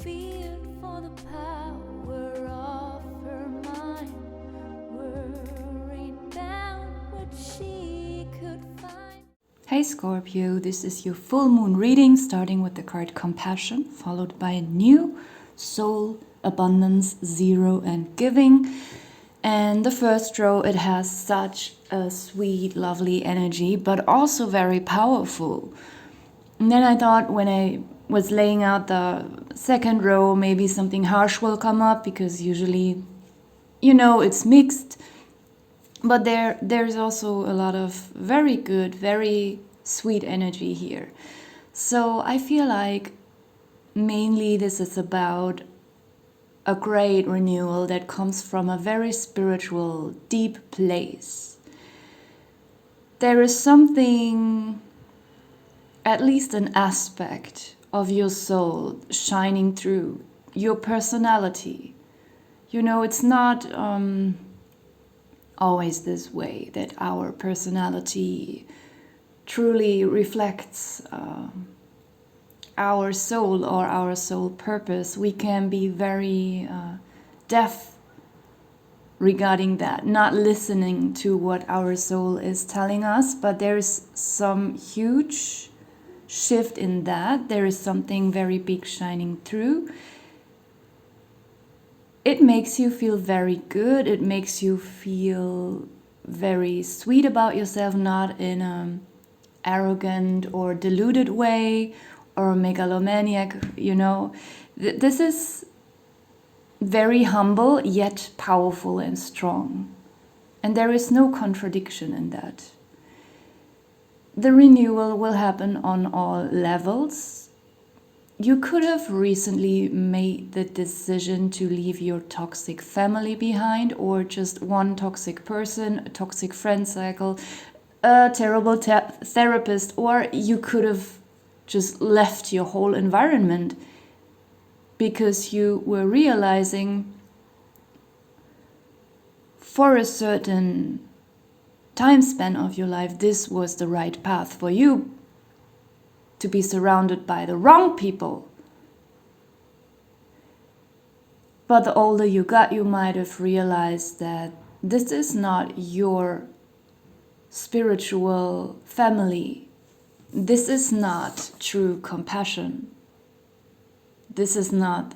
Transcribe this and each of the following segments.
feared for the power of her mind, worried about what she could find. Hey Scorpio, this is your full moon reading, starting with the card Compassion, followed by New, Soul, Abundance, Zero, and Giving. And the first row, it has such a sweet, lovely energy, but also very powerful. And then I thought when I was laying out the second row, maybe something harsh will come up, because usually, it's mixed. But there's also a lot of very good, very sweet energy here. So I feel like mainly this is about a great renewal that comes from a very spiritual, deep place. There is something, at least an aspect of your soul shining through, your personality. It's not always this way that our personality truly reflects our soul or our soul purpose. We can be very deaf regarding that, not listening to what our soul is telling us, but there's some huge shift in that. There is something very big shining through. It makes you feel very good. It makes you feel very sweet about yourself, not in an arrogant or deluded way or megalomaniac, This is very humble, yet powerful and strong. And there is no contradiction in that. The renewal will happen on all levels. You could have recently made the decision to leave your toxic family behind, or just one toxic person, a toxic friend cycle, a terrible therapist, or you could have just left your whole environment because you were realizing for a certain time span of your life this was the right path for you, to be surrounded by the wrong people. But the older you got, you might have realized that this is not your spiritual family. This is not true compassion. This is not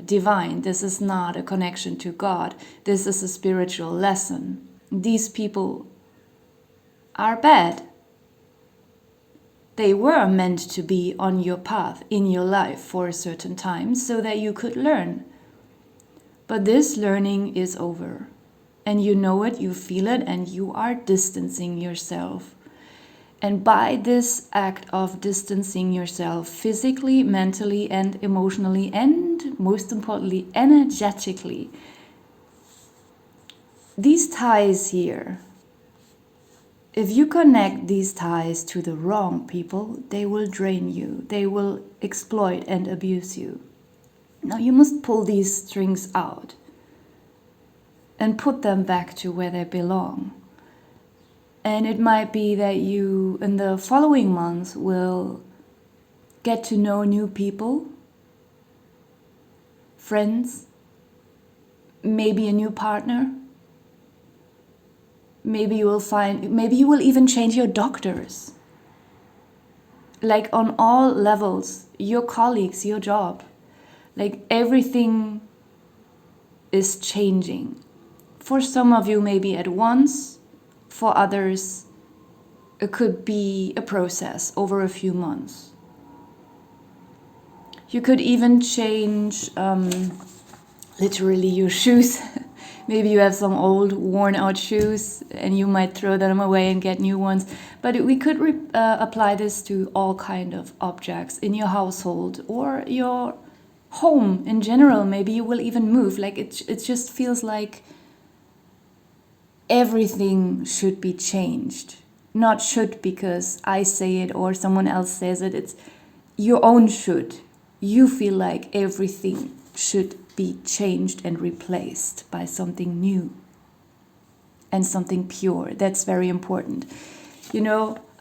divine. This is not a connection to God. This is a spiritual lesson. These people are bad. They were meant to be on your path in your life for a certain time so that you could learn. But this learning is over. And you know it, you feel it, and you are distancing yourself. And by this act of distancing yourself physically, mentally, and emotionally, and most importantly, energetically, these ties here, if you connect these ties to the wrong people, they will drain you. They will exploit and abuse you. Now you must pull these strings out and put them back to where they belong. And it might be that you, in the following months, will get to know new people, friends, maybe a new partner. Maybe you will even change your doctors. Like on all levels, your colleagues, your job. Like everything is changing. For some of you, maybe at once. For others, it could be a process over a few months. You could even change literally your shoes. Maybe you have some old worn out shoes and you might throw them away and get new ones. But we could apply this to all kind of objects in your household or your home in general. Maybe you will even move. Like it just feels like everything should be changed. Not should because I say it or someone else says it. It's your own should. You feel like everything should be changed and replaced by something new and something pure. That's very important.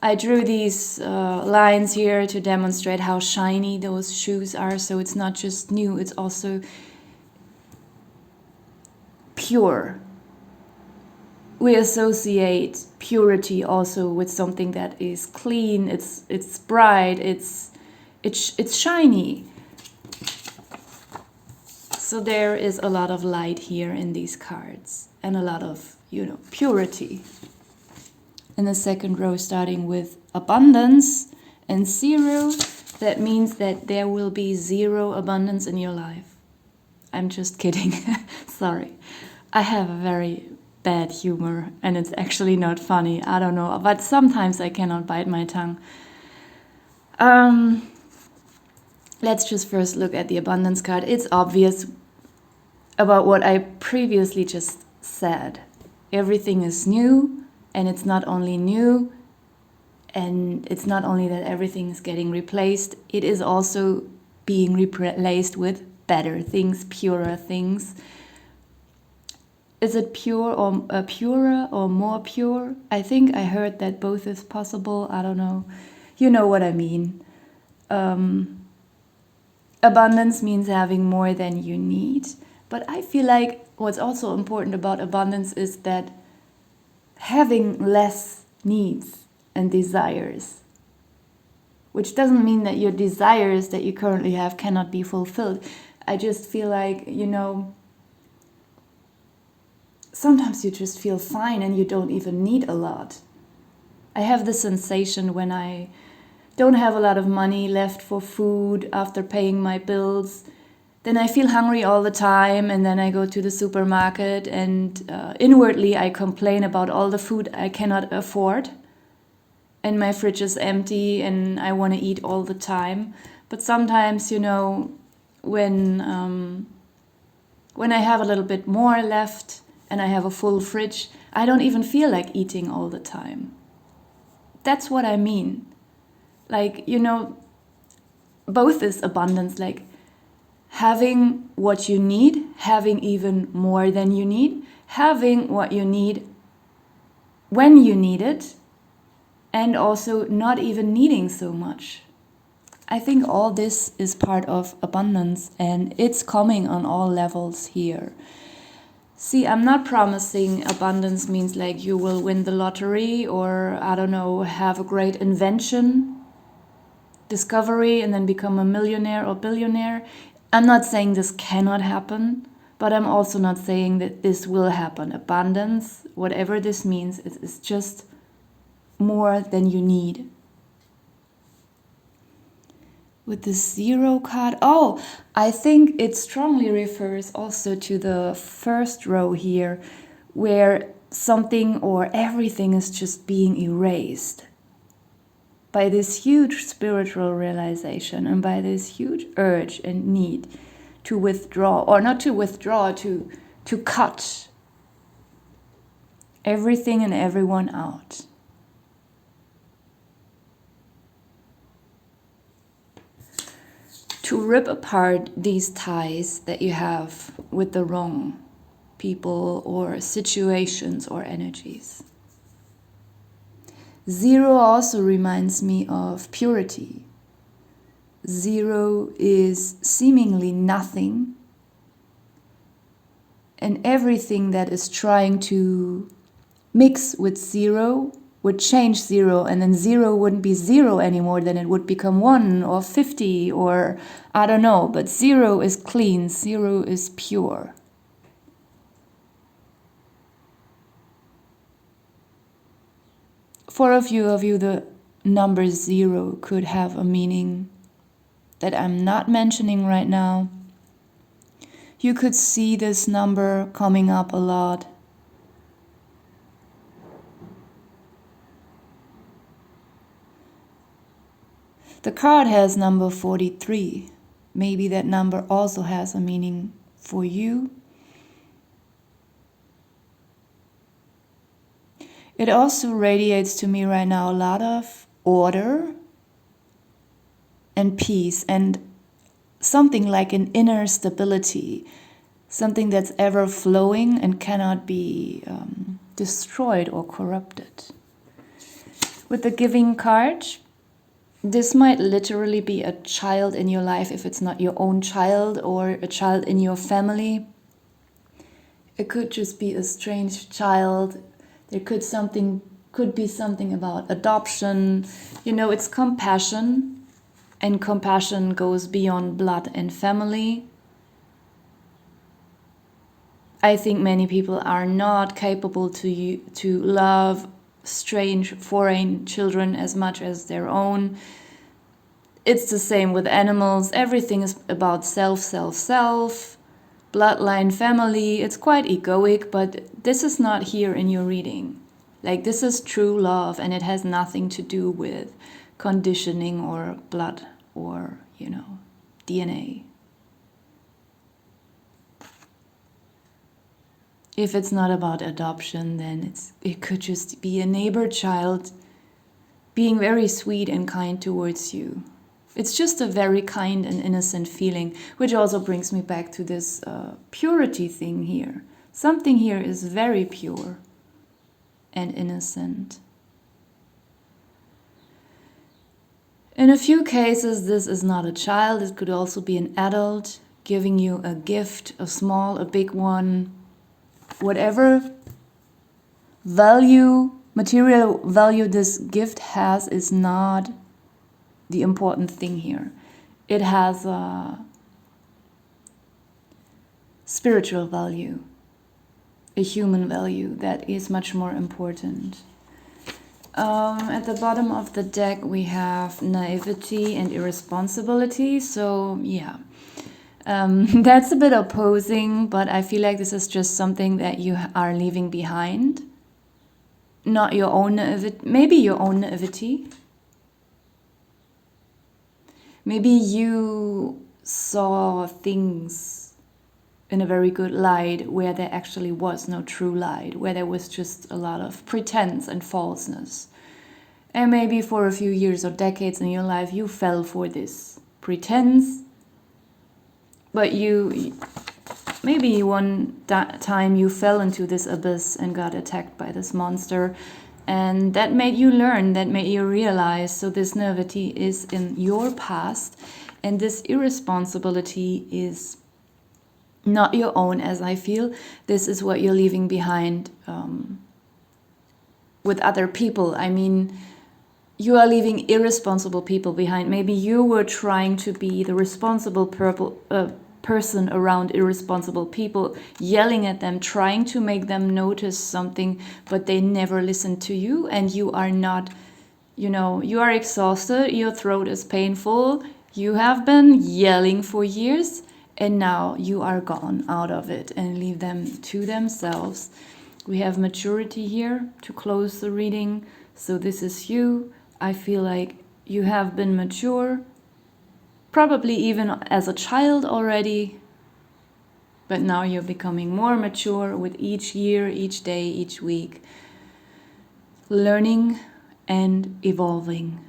I drew these lines here to demonstrate how shiny those shoes are. So it's not just new, it's also pure. We associate purity also with something that is clean, it's bright, it's shiny. So there is a lot of light here in these cards and a lot of, purity. In the second row, starting with abundance and 0, that means that there will be 0 abundance in your life. I'm just kidding. Sorry. I have a very bad humor and it's actually not funny. I don't know, but sometimes I cannot bite my tongue. Let's just first look at the abundance card. It's obvious about what I previously just said. Everything is new. And it's not only new, and it's not only that everything is getting replaced, it is also being replaced with better things, purer things. Is it pure or purer or more pure? I think I heard that both is possible. I don't know. You know what I mean. Abundance means having more than you need. But I feel like what's also important about abundance is that having less needs and desires, which doesn't mean that your desires that you currently have cannot be fulfilled. I just feel like, sometimes you just feel fine and you don't even need a lot. I have the sensation when I don't have a lot of money left for food after paying my bills, then I feel hungry all the time, and then I go to the supermarket and inwardly I complain about all the food I cannot afford. And my fridge is empty and I want to eat all the time. But sometimes, when I have a little bit more left and I have a full fridge, I don't even feel like eating all the time. That's what I mean. Like, both is abundance, like having what you need, having even more than you need, having what you need when you need it, and also not even needing so much. I think all this is part of abundance, and it's coming on all levels here. See, I'm not promising abundance means like you will win the lottery or, I don't know, have a great invention, discovery, and then become a millionaire or billionaire. I'm not saying this cannot happen, but I'm also not saying that this will happen. Abundance, whatever this means, is just more than you need. With the 0 card, I think it strongly refers also to the first row here, where something or everything is just being erased by this huge spiritual realization and by this huge urge and need to withdraw, or not to withdraw, to cut everything and everyone out. To rip apart these ties that you have with the wrong people or situations or energies. 0 also reminds me of purity. 0 is seemingly nothing, and everything that is trying to mix with 0 would change 0, and then 0 wouldn't be 0 anymore, then it would become 1 or 50 or I don't know, but 0 is clean, 0 is pure. For a few of you, the number 0 could have a meaning that I'm not mentioning right now. You could see this number coming up a lot. The card has number 43. Maybe that number also has a meaning for you. It also radiates to me right now a lot of order and peace and something like an inner stability, something that's ever flowing and cannot be destroyed or corrupted. With the giving card, this might literally be a child in your life if it's not your own child, or a child in your family. It could just be a strange child. There could be something about adoption. You know, it's compassion, and compassion goes beyond blood and family. I think many people are not capable to love strange foreign children as much as their own. It's the same with animals. Everything is about self, self, self, bloodline, family. It's quite egoic, but this is not here in your reading. Like, this is true love, and it has nothing to do with conditioning or blood or, you know, DNA. If it's not about adoption, then it could just be a neighbor child being very sweet and kind towards you. It's just a very kind and innocent feeling, which also brings me back to this purity thing here. Something here is very pure and innocent. In a few cases, this is not a child. It could also be an adult giving you a gift, a small, a big one. Whatever value, material value this gift has is not the important thing here. It has a spiritual value, a human value that is much more important. At the bottom of the deck we have naivety and irresponsibility, so yeah. That's a bit opposing, but I feel like this is just something that you are leaving behind. Not your own naivety, maybe your own naivety. Maybe you saw things in a very good light where there actually was no true light, where there was just a lot of pretense and falseness. And maybe for a few years or decades in your life you fell for this pretense. But maybe one time you fell into this abyss and got attacked by this monster, and that made you learn, that made you realize. So this naivety is in your past, and this irresponsibility is not your own, as I feel. This is what you're leaving behind with other people. I mean, you are leaving irresponsible people behind. Maybe you were trying to be the responsible person around irresponsible people, yelling at them, trying to make them notice something, but they never listened to you, and you are not, you know, you are exhausted, your throat is painful, you have been yelling for years, and now you are gone out of it and leave them to themselves. We have maturity here to close the reading, so this is you. I feel like you have been mature, probably even as a child already, but now you're becoming more mature with each year, each day, each week, learning and evolving.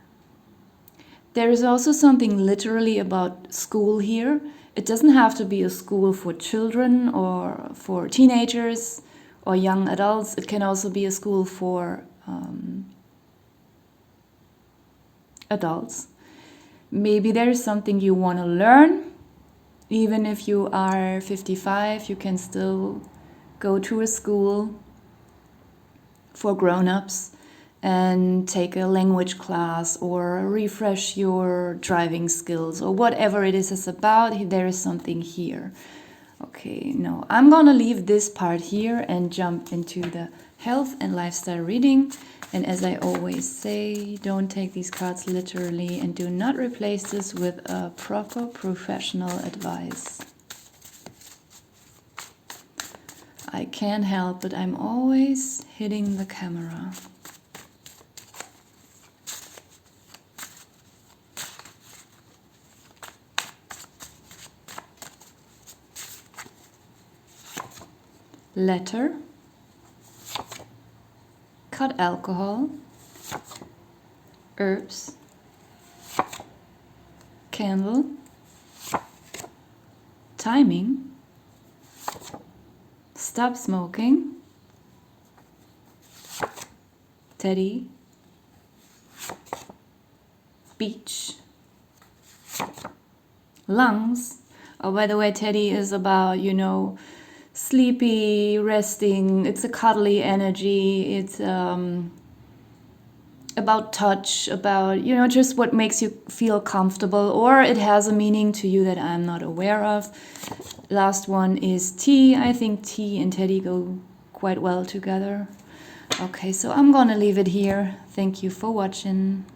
There is also something literally about school here. It doesn't have to be a school for children or for teenagers or young adults. It can also be a school for adults. Maybe there is something you want to learn. Even if you are 55, you can still go to a school for grown-ups and take a language class or refresh your driving skills or whatever it is about. There is something here. Okay, no, I'm gonna leave this part here and jump into the health and lifestyle reading. And as I always say, don't take these cards literally and do not replace this with a proper professional advice. I can't help it, I'm always hitting the camera. Letter, cut alcohol, herbs, candle, timing, stop smoking, teddy, beach. Lungs. Oh, by the way, Teddy is about, you know, sleepy, resting. It's a cuddly energy. It's about touch, about, you know, just what makes you feel comfortable, or it has a meaning to you that I'm not aware of. Last one is tea. I think tea and Teddy go quite well together. Okay, so I'm gonna leave it here. Thank you for watching.